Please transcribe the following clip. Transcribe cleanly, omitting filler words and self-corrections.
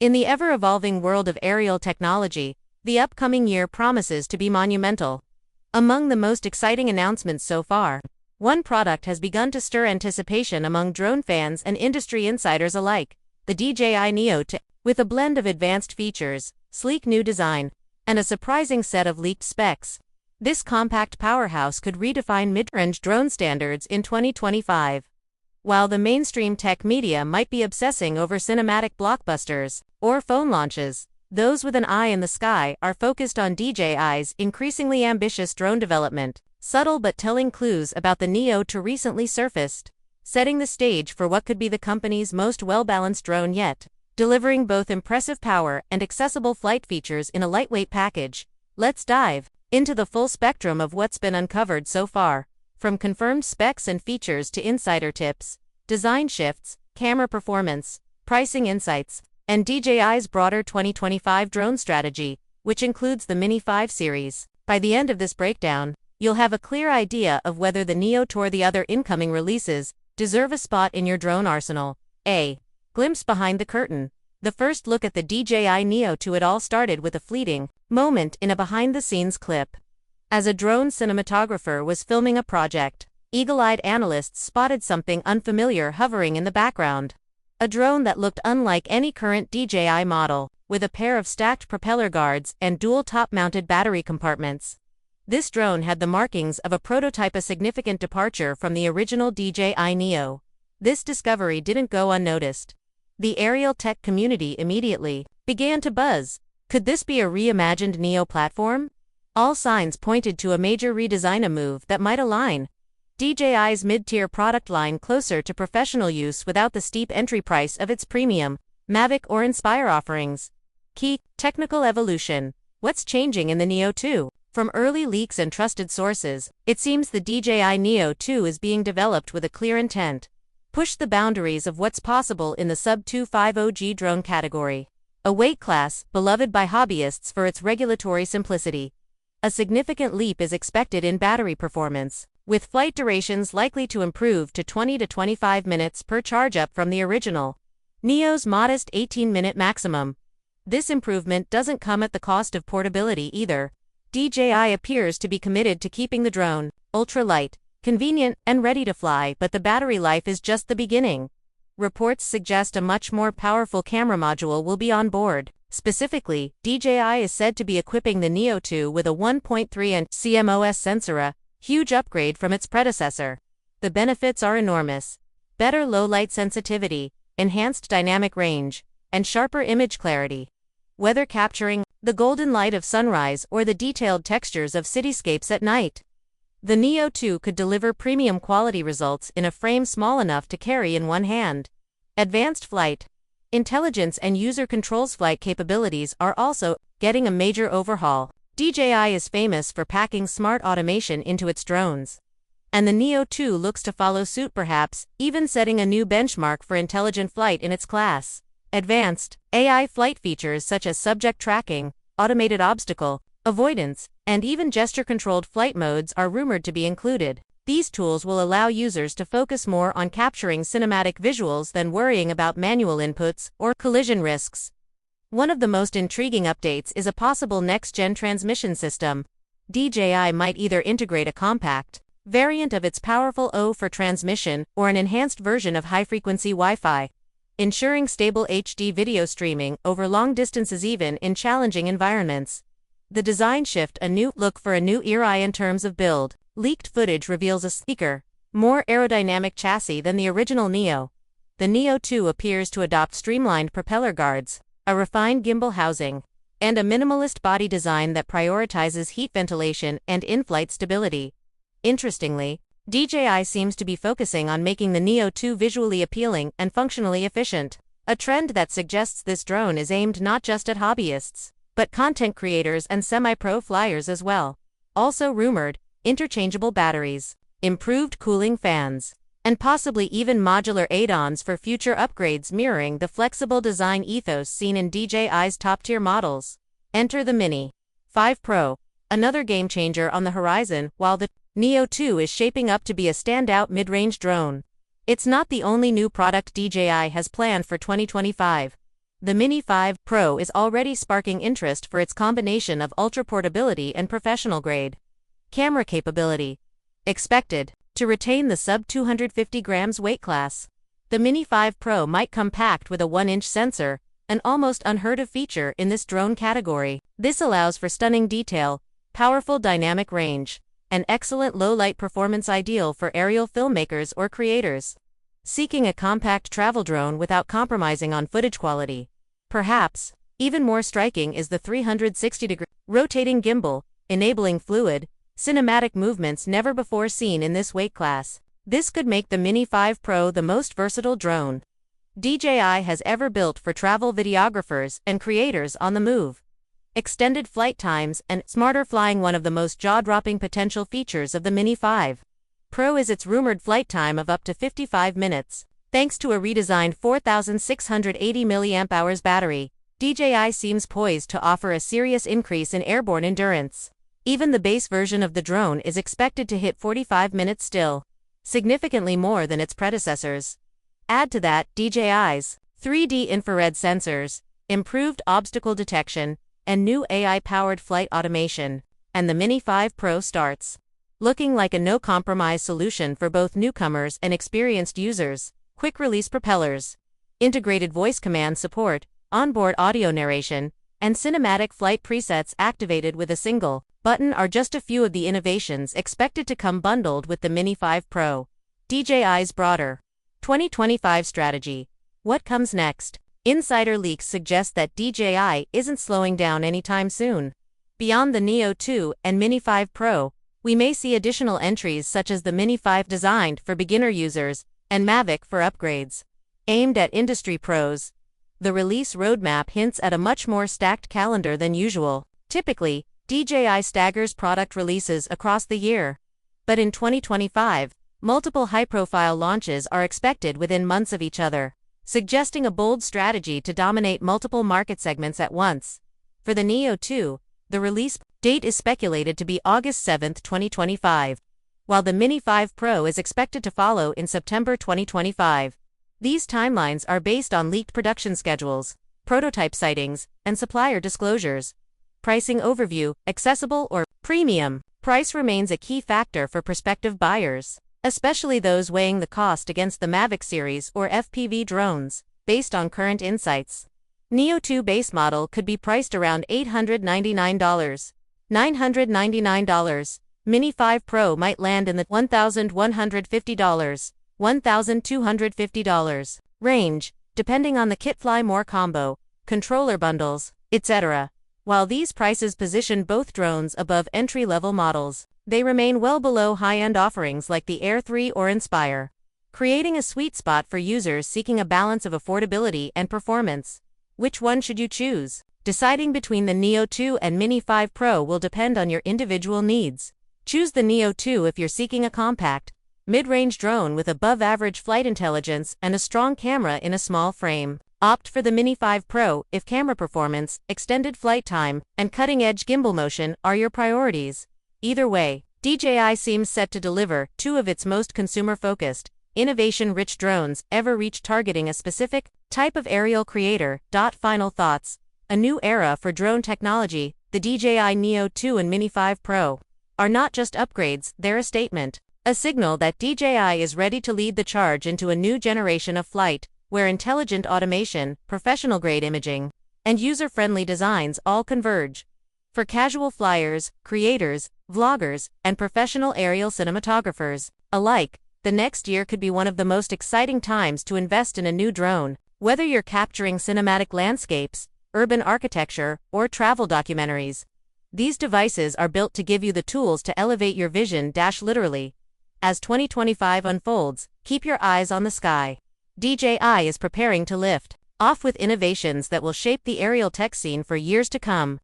In the ever-evolving world of aerial technology, the upcoming year promises to be monumental. Among the most exciting announcements so far, one product has begun to stir anticipation among drone fans and industry insiders alike: the DJI Neo 2. With a blend of advanced features, sleek new design, and a surprising set of leaked specs, this compact powerhouse could redefine mid-range drone standards in 2025. While the mainstream tech media might be obsessing over cinematic blockbusters or phone launches, those with an eye in the sky are focused on DJI's increasingly ambitious drone development. Subtle but telling clues about the Neo 2 recently surfaced, setting the stage for what could be the company's most well-balanced drone yet. Delivering both impressive power and accessible flight features in a lightweight package, let's dive into the full spectrum of what's been uncovered so far. From confirmed specs and features to insider tips, design shifts, camera performance, pricing insights, and DJI's broader 2025 drone strategy, which includes the Mini 5 series. By the end of this breakdown, you'll have a clear idea of whether the Neo 2 or the other incoming releases deserve a spot in your drone arsenal. A glimpse behind the curtain. The first look at the DJI Neo 2. It all started with a fleeting moment in a behind-the-scenes clip. As a drone cinematographer was filming a project, eagle-eyed analysts spotted something unfamiliar hovering in the background. A drone that looked unlike any current DJI model, with a pair of stacked propeller guards and dual top-mounted battery compartments. This drone had the markings of a prototype, a significant departure from the original DJI Neo. This discovery didn't go unnoticed. The aerial tech community immediately began to buzz. Could this be a reimagined Neo platform? All signs pointed to a major redesign, a move that might align DJI's mid-tier product line closer to professional use without the steep entry price of its premium, Mavic or Inspire offerings. Key technical evolution. What's changing in the Neo 2? From early leaks and trusted sources, it seems the DJI Neo 2 is being developed with a clear intent: push the boundaries of what's possible in the sub-250G drone category. A weight class beloved by hobbyists for its regulatory simplicity. A significant leap is expected in battery performance, with flight durations likely to improve to 20 to 25 minutes per charge, up from the original Neo's modest 18-minute maximum. This improvement doesn't come at the cost of portability either. DJI appears to be committed to keeping the drone ultra-light, convenient, and ready to fly, but the battery life is just the beginning. Reports suggest a much more powerful camera module will be on board. Specifically, DJI is said to be equipping the Neo 2 with a 1.3-inch CMOS sensor, a huge upgrade from its predecessor. The benefits are enormous: better low-light sensitivity, enhanced dynamic range, and sharper image clarity. Whether capturing the golden light of sunrise or the detailed textures of cityscapes at night, the Neo 2 could deliver premium quality results in a frame small enough to carry in one hand. Advanced flight intelligence and user controls. Flight capabilities are also getting a major overhaul. DJI is famous for packing smart automation into its drones, and the Neo 2 looks to follow suit, perhaps even setting a new benchmark for intelligent flight in its class. Advanced AI flight features such as subject tracking, automated obstacle avoidance, and even gesture-controlled flight modes are rumored to be included. These tools will allow users to focus more on capturing cinematic visuals than worrying about manual inputs or collision risks. One of the most intriguing updates is a possible next-gen transmission system. DJI might either integrate a compact variant of its powerful O for transmission or an enhanced version of high-frequency Wi-Fi, ensuring stable HD video streaming over long distances even in challenging environments. The design shift: a new look for a new era in terms of build. Leaked footage reveals a sleeker, more aerodynamic chassis than the original Neo. The Neo 2 appears to adopt streamlined propeller guards, a refined gimbal housing, and a minimalist body design that prioritizes heat ventilation and in-flight stability. Interestingly, DJI seems to be focusing on making the Neo 2 visually appealing and functionally efficient, a trend that suggests this drone is aimed not just at hobbyists, but content creators and semi-pro flyers as well. Also rumored, interchangeable batteries, improved cooling fans, and possibly even modular add-ons for future upgrades, mirroring the flexible design ethos seen in DJI's top-tier models. Enter the Mini 5 Pro, another game-changer on the horizon. While the Neo 2 is shaping up to be a standout mid-range drone, it's not the only new product DJI has planned for 2025. The Mini 5 Pro is already sparking interest for its combination of ultra portability and professional grade camera capability. Expected to retain the sub 250 grams weight class. The Mini 5 Pro might come packed with a 1-inch sensor, an almost unheard of feature in this drone category. This allows for stunning detail, powerful dynamic range, and excellent low-light performance, ideal for aerial filmmakers or creators seeking a compact travel drone without compromising on footage quality. Perhaps even more striking is the 360-degree rotating gimbal, enabling fluid, cinematic movements never before seen in this weight class. This could make the Mini 5 Pro the most versatile drone DJI has ever built for travel videographers and creators on the move. Extended flight times and smarter flying. One of the most jaw-dropping potential features of the Mini 5 Pro is its rumored flight time of up to 55 minutes. Thanks to a redesigned 4,680 mAh battery, DJI seems poised to offer a serious increase in airborne endurance. Even the base version of the drone is expected to hit 45 minutes still, significantly more than its predecessors. Add to that DJI's 3D infrared sensors, improved obstacle detection, and new AI-powered flight automation, and the Mini 5 Pro starts looking like a no-compromise solution for both newcomers and experienced users. Quick-release propellers, integrated voice command support, onboard audio narration, and cinematic flight presets activated with a single button are just a few of the innovations expected to come bundled with the Mini 5 Pro. DJI's broader 2025 strategy. What comes next? Insider leaks suggest that DJI isn't slowing down anytime soon. Beyond the Neo 2 and Mini 5 Pro, we may see additional entries such as the Mini 5 designed for beginner users and Mavic for upgrades. Aimed at industry pros, the release roadmap hints at a much more stacked calendar than usual. Typically, DJI staggers product releases across the year. But in 2025, multiple high-profile launches are expected within months of each other, suggesting a bold strategy to dominate multiple market segments at once. For the Neo 2, the release date is speculated to be August 7, 2025, while the Mini 5 Pro is expected to follow in September 2025. These timelines are based on leaked production schedules, prototype sightings, and supplier disclosures. Pricing overview: accessible or premium. Price remains a key factor for prospective buyers, especially those weighing the cost against the Mavic series or FPV drones. Based on current insights, Neo 2 base model could be priced around $899, $999. Mini 5 Pro might land in the $1,150, $1,250 range, depending on the Kitfly More combo, controller bundles, etc. While these prices position both drones above entry-level models, they remain well below high-end offerings like the Air 3 or Inspire, creating a sweet spot for users seeking a balance of affordability and performance. Which one should you choose? Deciding between the Neo 2 and Mini 5 Pro will depend on your individual needs. Choose the Neo 2 if you're seeking a compact, mid-range drone with above-average flight intelligence and a strong camera in a small frame. Opt for the Mini 5 Pro if camera performance, extended flight time, and cutting-edge gimbal motion are your priorities. Either way, DJI seems set to deliver two of its most consumer-focused, innovation-rich drones ever reach, targeting a specific type of aerial creator. Final thoughts. A new era for drone technology. The DJI Neo 2 and Mini 5 Pro are not just upgrades, they're a statement. A signal that DJI is ready to lead the charge into a new generation of flight, where intelligent automation, professional-grade imaging, and user-friendly designs all converge. For casual flyers, creators, vloggers, and professional aerial cinematographers alike, the next year could be one of the most exciting times to invest in a new drone. Whether you're capturing cinematic landscapes, urban architecture, or travel documentaries, these devices are built to give you the tools to elevate your vision. Literally. As 2025 unfolds, keep your eyes on the sky. DJI is preparing to lift off with innovations that will shape the aerial tech scene for years to come.